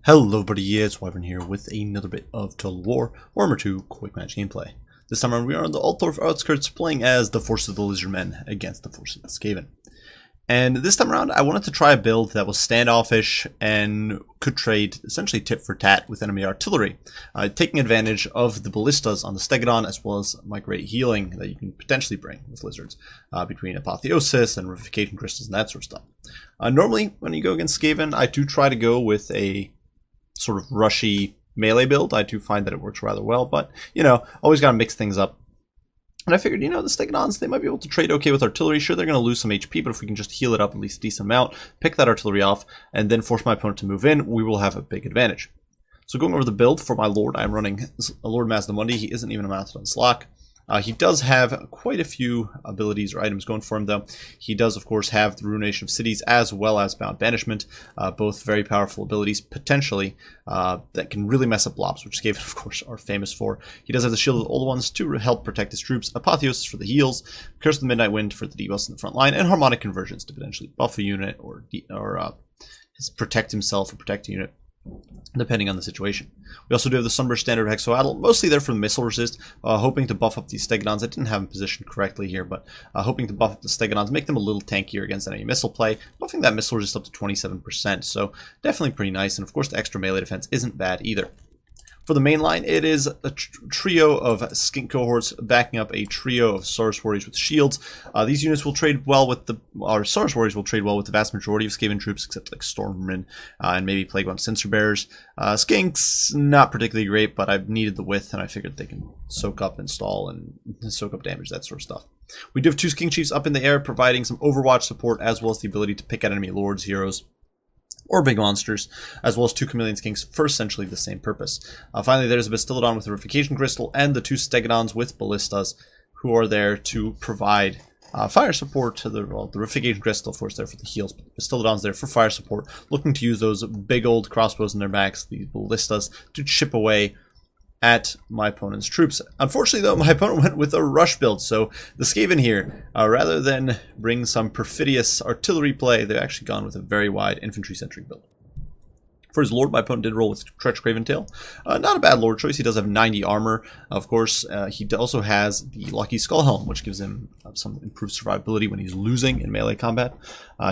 Hello everybody, it's Wyvern here with another bit of Total War, Warhammer 2 Quick Match gameplay. This time around we are on the Altdorf outskirts playing as the forces of the Lizardmen against the forces of the Skaven. And this time around I wanted to try a build that was standoffish and could trade essentially tit for tat with enemy artillery, taking advantage of the ballistas on the Stegodon as well as my great healing that you can potentially bring with lizards between apotheosis and revivification crystals and that sort of stuff. Normally when you go against Skaven I do try to go with a sort of rushy melee build. I do find that it works rather well, but you know, always gotta mix things up. And I figured, you know, the Stegodons, they might be able to trade okay with artillery. Sure, they're going to lose some HP, but if we can just heal it up at least a decent amount, pick that artillery off, and then force my opponent to move in, we will have a big advantage. So going over the build for my Lord, I'm running a Lord Mazdamundi. He isn't even mounted on Slock. He does have quite a few abilities or items going for him, though. He does, of course, have the Ruination of Cities as well as Bound Banishment, both very powerful abilities, potentially, that can really mess up blobs, which Skaven, of course, are famous for. He does have the Shield of the Old Ones to help protect his troops, Apotheosis for the heals, Curse of the Midnight Wind for the debuffs in the front line, and Harmonic Conversions to potentially buff a unit or protect himself or protect a unit, depending on the situation. We also do have the Sunburst Standard Hexoatl, mostly there for the missile resist, hoping to buff up these Stegodons. I didn't have them positioned correctly here, but hoping to buff up the Stegodons, make them a little tankier against enemy missile play, buffing that missile resist up to 27%, so definitely pretty nice, and of course the extra melee defense isn't bad either. For the main line, it is a trio of skink cohorts backing up a trio of Saurus warriors with shields. These units will trade well with Saurus warriors will trade well with the vast majority of Skaven troops, except like Stormmen and maybe Plaguebound Censer Bearers. Skinks, not particularly great, but I've needed the width, and I figured they can soak up, install, and soak up damage, that sort of stuff. We do have two Skink Chiefs up in the air, providing some Overwatch support, as well as the ability to pick out enemy lords, heroes, or big monsters, as well as two Chameleon Skinks for essentially the same purpose. Finally, there's a Bastillodon with a Revivification Crystal, and the two Stegodons with Ballistas, who are there to provide fire support to the Revivification Crystal, of course, there for the heals, but the Bastillodon's there for fire support, looking to use those big old crossbows in their backs, the Ballistas, to chip away at my opponent's troops. Unfortunately, though, my opponent went with a rush build, so the Skaven here, rather than bring some perfidious artillery play, they've actually gone with a very wide infantry-centric build. For his Lord, my opponent did roll with Tretch Craventail. Not a bad Lord choice. He does have 90 armor. Of course, he also has the Lucky Skull Helm, which gives him some improved survivability when he's losing in melee combat.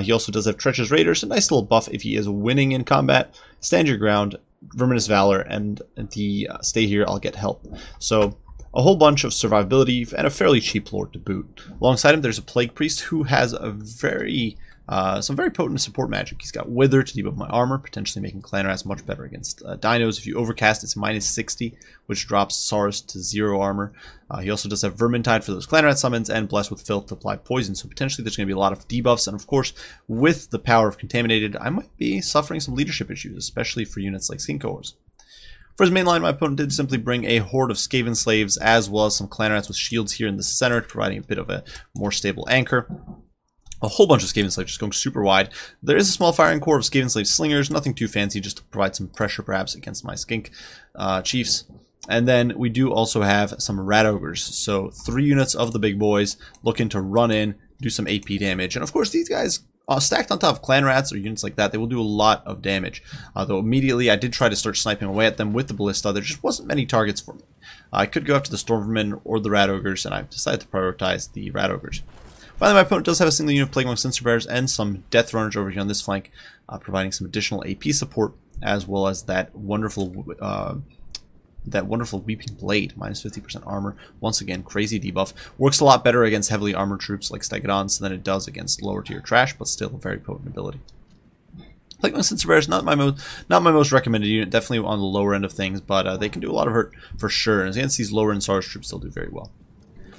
He also does have Tretch's Raiders, a nice little buff if he is winning in combat. Stand your ground, Verminous Valor, and the stay here, I'll get help. So a whole bunch of survivability and a fairly cheap Lord to boot. Alongside him, there's a Plague Priest who has a some very potent support magic. He's got Wither to debuff my armor, potentially making Clan Rats much better against Dinos. If you overcast, it's minus 60, which drops Saurus to 0 armor. He also does have Vermintide for those Clan Rat summons, and Blessed with Filth to apply poison, so potentially there's going to be a lot of debuffs, and of course, with the power of Contaminated, I might be suffering some leadership issues, especially for units like Skink Cohorts. For his main line, my opponent did simply bring a horde of Skaven slaves, as well as some Clan Rats with shields here in the center, providing a bit of a more stable anchor. A whole bunch of Skaven Slaves just going super wide. There is a small firing core of Skaven Slave Slingers, nothing too fancy, just to provide some pressure perhaps against my Skink Chiefs. And then we do also have some Rat Ogres, so 3 units of the big boys looking to run in, do some AP damage. And of course these guys, stacked on top of Clan Rats or units like that, they will do a lot of damage. Though immediately I did try to start sniping away at them with the Ballista, there just wasn't many targets for me. I could go after the Stormmen or the Rat Ogres, and I decided to prioritize the Rat Ogres. Finally, my opponent does have a single unit of Plaguebound Censer Bearers and some Death Runners over here on this flank, providing some additional AP support, as well as that wonderful Weeping Blade, minus 50% armor. Once again, crazy debuff. Works a lot better against heavily armored troops like Stegodons than it does against lower tier trash, but still a very potent ability. Plaguebound Censer Bearers, not my most recommended unit, definitely on the lower end of things, but they can do a lot of hurt for sure. And against these lower end Saurus troops, they'll do very well.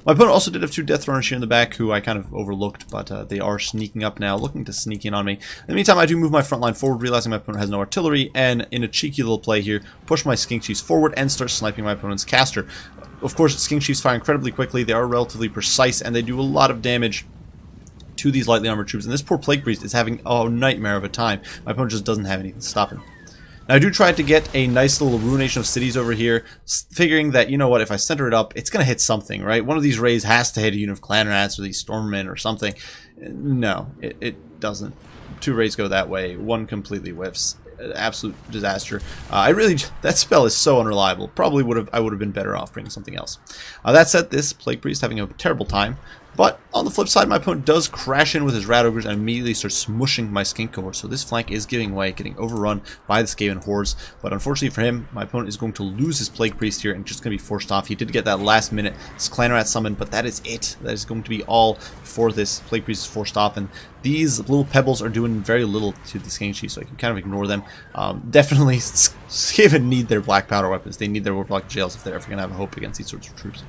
My opponent also did have 2 Death Runners here in the back, who I kind of overlooked, but they are sneaking up now, looking to sneak in on me. In the meantime, I do move my front line forward, realizing my opponent has no artillery, and in a cheeky little play here, push my Skink Chiefs forward and start sniping my opponent's caster. Of course, Skink Chiefs fire incredibly quickly, they are relatively precise, and they do a lot of damage to these lightly armored troops, and this poor Plague Priest is having a nightmare of a time. My opponent just doesn't have anything to stop him. Now, I do try to get a nice little Ruination of Cities over here, figuring that, you know what, if I center it up, it's going to hit something, right? One of these rays has to hit a unit of Clan Rats or these Stormmen or something. No, it doesn't. 2 rays go that way, 1 completely whiffs. an absolute disaster. That spell is so unreliable. Probably I would have been better off bringing something else. That said, this Plague Priest having a terrible time. But on the flip side, my opponent does crash in with his Rat Ogres and immediately starts smushing my Skink cohort. So this flank is giving way, getting overrun by the Skaven hordes. But unfortunately for him, my opponent is going to lose his Plague Priest here and just going to be forced off. He did get that last minute Clan Rat summon, but that is it. That is going to be all before this Plague Priest is forced off. And these little pebbles are doing very little to the Skink Chief, so I can kind of ignore them. Definitely, Skaven need their black powder weapons. They need their Warlock jails if they're ever going to have a hope against these sorts of troops.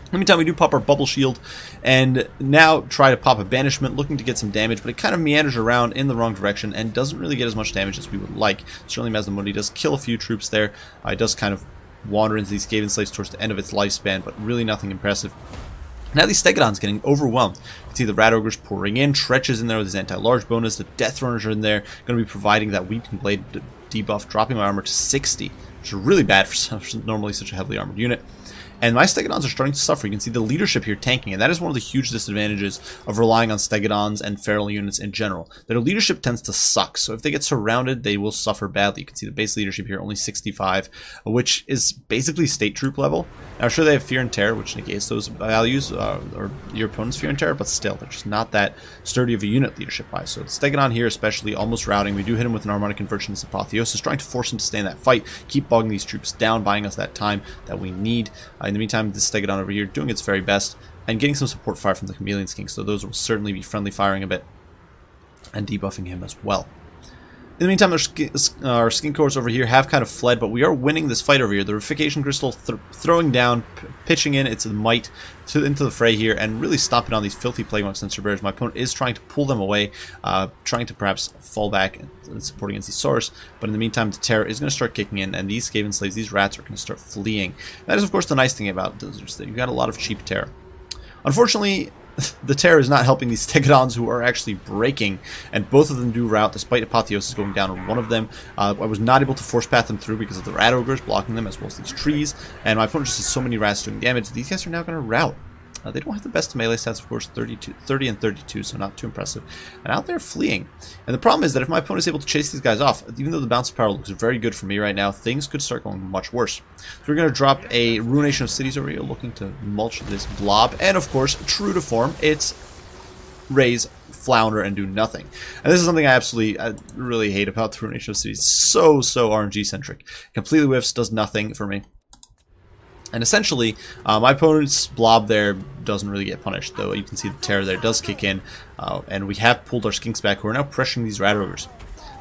In the meantime, we do pop our Bubble Shield and now try to pop a Banishment, looking to get some damage, but it kind of meanders around in the wrong direction and doesn't really get as much damage as we would like. Certainly Mazdamundi does kill a few troops there. It does kind of wander into these Skaven slaves towards the end of its lifespan, but really nothing impressive. Now these Stegodons getting overwhelmed. You can see the Rat Ogres pouring in, Tretch is in there with his anti-large bonus, the Death Runners are in there, going to be providing that Weeping Blade debuff, dropping my armor to 60, which is really bad for normally such a heavily armored unit. And my Stegodons are starting to suffer. You can see the leadership here tanking, and that is one of the huge disadvantages of relying on Stegodons and feral units in general. Their leadership tends to suck, so if they get surrounded, they will suffer badly. You can see the base leadership here, only 65, which is basically state troop level. Now, sure, they have Fear and Terror, which negates those values, or your opponent's Fear and Terror, but still, they're just not that sturdy of a unit leadership-wise. So Stegodon here, especially, almost routing. We do hit him with an Harmonic Conversion as Apotheosis, trying to force him to stay in that fight, keep bogging these troops down, buying us that time that we need. In the meantime, this Stegodon over here doing its very best and getting some support fire from the Chameleon Skink, so those will certainly be friendly firing a bit and debuffing him as well. In the meantime, our Skink cohorts over here have kind of fled, but we are winning this fight over here. The Reification Crystal throwing down, pitching in its might into the fray here, and really stomping on these filthy Plague Monks and Bears. My opponent is trying to pull them away, trying to perhaps fall back and support against these Saurus, but in the meantime, the Terror is going to start kicking in, and these Skaven slaves, these rats, are going to start fleeing. That is, of course, the nice thing about this, is that you've got a lot of cheap Terror. Unfortunately, the Terror is not helping these Stegodons, who are actually breaking, and both of them do rout despite Apotheosis going down on one of them. I was not able to force path them through because of the Rat Ogres blocking them, as well as these trees, and my opponent just has so many rats doing damage. These guys are now going to rout. They don't have the best melee stats, of course, 30 and 32, so not too impressive. And out there fleeing. And the problem is that if my opponent is able to chase these guys off, even though the bounce power looks very good for me right now, things could start going much worse. So we're going to drop a Ruination of Cities over here, looking to mulch this blob. And of course, true to form, it's raise, flounder, and do nothing. And this is something I really hate about the Ruination of Cities. So RNG centric. Completely whiffs, does nothing for me. And essentially, my opponent's blob there doesn't really get punished, though you can see the Terror there does kick in, and we have pulled our Skinks back, who are now pressuring these Rat Ogres.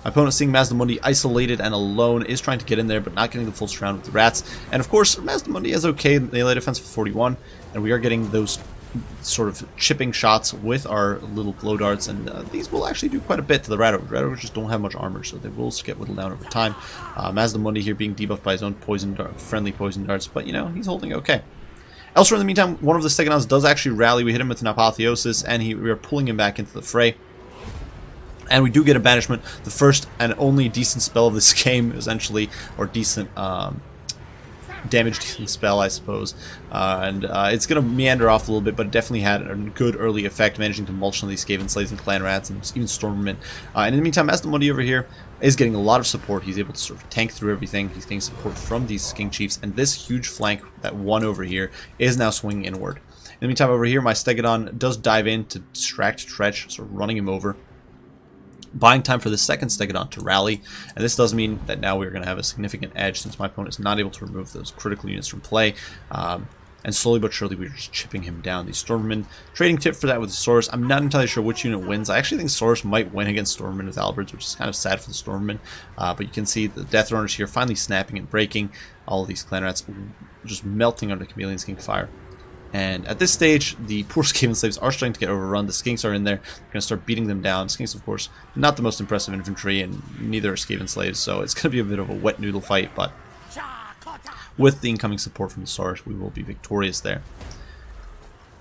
My opponent, seeing Mazdamundi isolated and alone, is trying to get in there, but not getting the full surround with the rats. And of course, Mazdamundi has okay melee defense for 41, and we are getting those sort of chipping shots with our little glow darts, and these will actually do quite a bit to the Rat Ogres. Rat Ogres just don't have much armor, so they will get whittled down over time. Mazdamundi here being debuffed by his own friendly poison darts, but you know, he's holding okay. Elsewhere in the meantime, one of the Stegodons does actually rally. We hit him with an Apotheosis, and we are pulling him back into the fray. And we do get a Banishment, the first and only decent spell of this game, essentially, or decent damage spell, I suppose, and it's going to meander off a little bit, but it definitely had a good early effect, managing to mulch on these Skaven slaves and Clan Rats and even Stormmen. And in the meantime, Mazdamundi over here is getting a lot of support. He's able to sort of tank through everything. He's getting support from these Skink Chiefs, and this huge flank, that one over here, is now swinging inward. In the meantime, over here, my Stegodon does dive in to distract Tretch, sort of running him over, buying time for the second Stegodon to rally, and this does mean that now we're going to have a significant edge, since my opponent is not able to remove those critical units from play, and slowly but surely we're just chipping him down. These Stormmen, trading tip for that with the Saurus. I'm not entirely sure which unit wins. I actually think Saurus might win against Stormmen with Halberds, which is kind of sad for the Stormmen, but you can see the Death Runners here finally snapping and breaking. All of these Clan Rats just melting under Chameleon Skink fire. And at this stage, the poor Skaven slaves are starting to get overrun. The Skinks are in there. They're going to start beating them down. Skinks, of course, not the most impressive infantry, and neither are Skaven slaves, so it's going to be a bit of a wet noodle fight, but with the incoming support from the Saurus, we will be victorious there.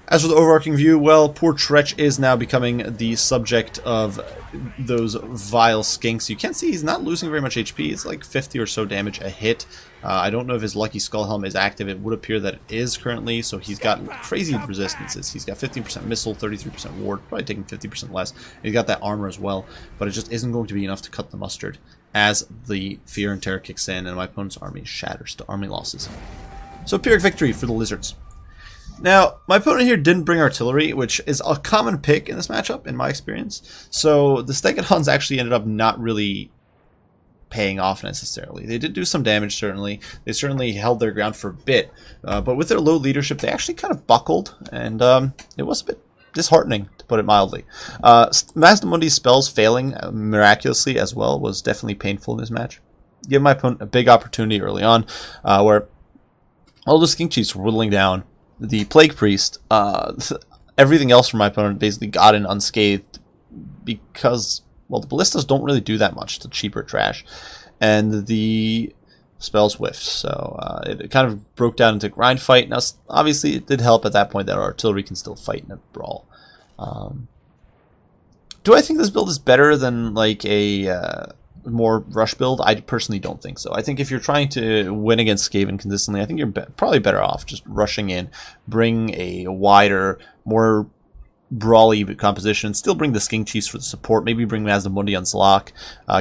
As for the overarching view, well, poor Tretch is now becoming the subject of those vile Skinks. You can see he's not losing very much HP. It's like 50 or so damage a hit. I don't know if his Lucky Skull Helm is active. It would appear that it is currently, so he's got crazy resistances. He's got 15% missile, 33% ward, probably taking 50% less. And he's got that armor as well, but it just isn't going to be enough to cut the mustard. as the fear and terror kicks in and my opponent's army shatters to army losses. So Pyrrhic victory for the Lizards. Now, my opponent here didn't bring artillery, which is a common pick in this matchup, in my experience. So the Stegadons actually ended up not really paying off necessarily. They did do some damage, certainly. They certainly held their ground for a bit. But with their low leadership, they actually kind of buckled, and it was a bit disheartening, to put it mildly. Mazdamundi's spells failing miraculously as well was definitely painful in this match. Give my opponent a big opportunity early on, where all the Skink Chiefs were whittling down the Plague Priest. Everything else from my opponent basically got in unscathed because, well, the Ballistas don't really do that much to cheaper trash, and the spells whiffed. So it kind of broke down into a grind fight. Now, obviously, it did help at that point that our artillery can still fight in a brawl. Do I think this build is better than like a more rush build? I personally don't think so. I think if you're trying to win against Skaven consistently, I think you're probably better off just rushing in, bring a wider, more brawly composition, still bring the Skink Chiefs for the support, maybe bring Mazdamundi on Slock,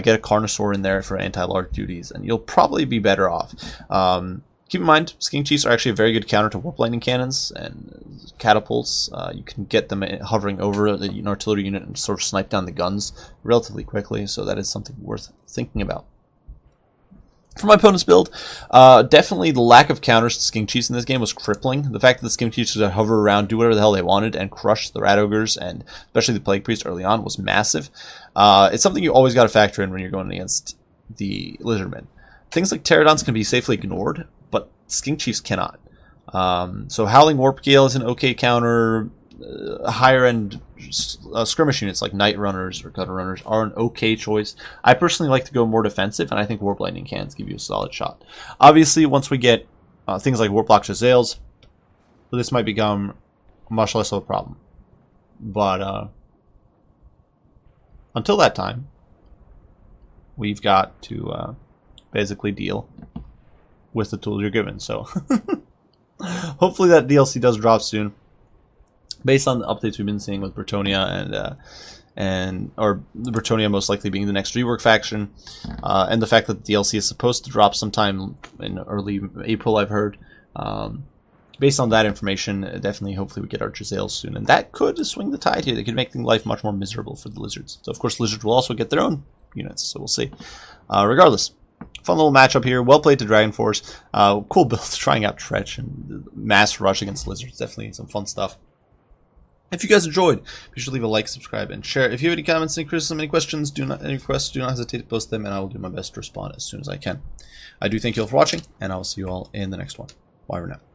get a Carnosaur in there for anti-large duties, and you'll probably be better off. Keep in mind, Skink Chiefs are actually a very good counter to Warp Lightning Cannons and Catapults. You can get them hovering over an artillery unit and sort of snipe down the guns relatively quickly, so that is something worth thinking about. For my opponent's build, definitely the lack of counters to Skink Chiefs in this game was crippling. The fact that the Skink Chiefs could hover around, do whatever the hell they wanted, and crush the Rat Ogres, and especially the Plague Priest early on, was massive. It's something you always got to factor in when you're going against the Lizardmen. Things like Pterodons can be safely ignored, but Skink Chiefs cannot. So Howling Warp Gale is an okay counter. Higher end skirmish units like Night Runners or Gutter Runners are an okay choice. I personally like to go more defensive, and I think Warp Lightning Cannons give you a solid shot. Obviously, once we get things like Warp Lock Jezzails, this might become much less of a problem. But until that time, we've got to basically deal with the tools you're given. So hopefully that DLC does drop soon, based on the updates we've been seeing with Bretonnia or the Bretonnia most likely being the next rework faction, and the fact that the DLC is supposed to drop sometime in early April, I've heard. Based on that information, definitely, hopefully we get our Jezzails soon, and that could swing the tide here. They could make life much more miserable for the Lizards. So of course Lizards will also get their own units, so we'll see. Regardless, fun little matchup here. Well played to Dragon Force. Cool build, trying out Tretch and mass rush against Lizards. Definitely some fun stuff. If you guys enjoyed, be sure to leave a like, subscribe, and share. If you have any comments, any criticism, any questions, do not hesitate to post them, and I will do my best to respond as soon as I can. I do thank you all for watching, and I will see you all in the next one. Bye for now.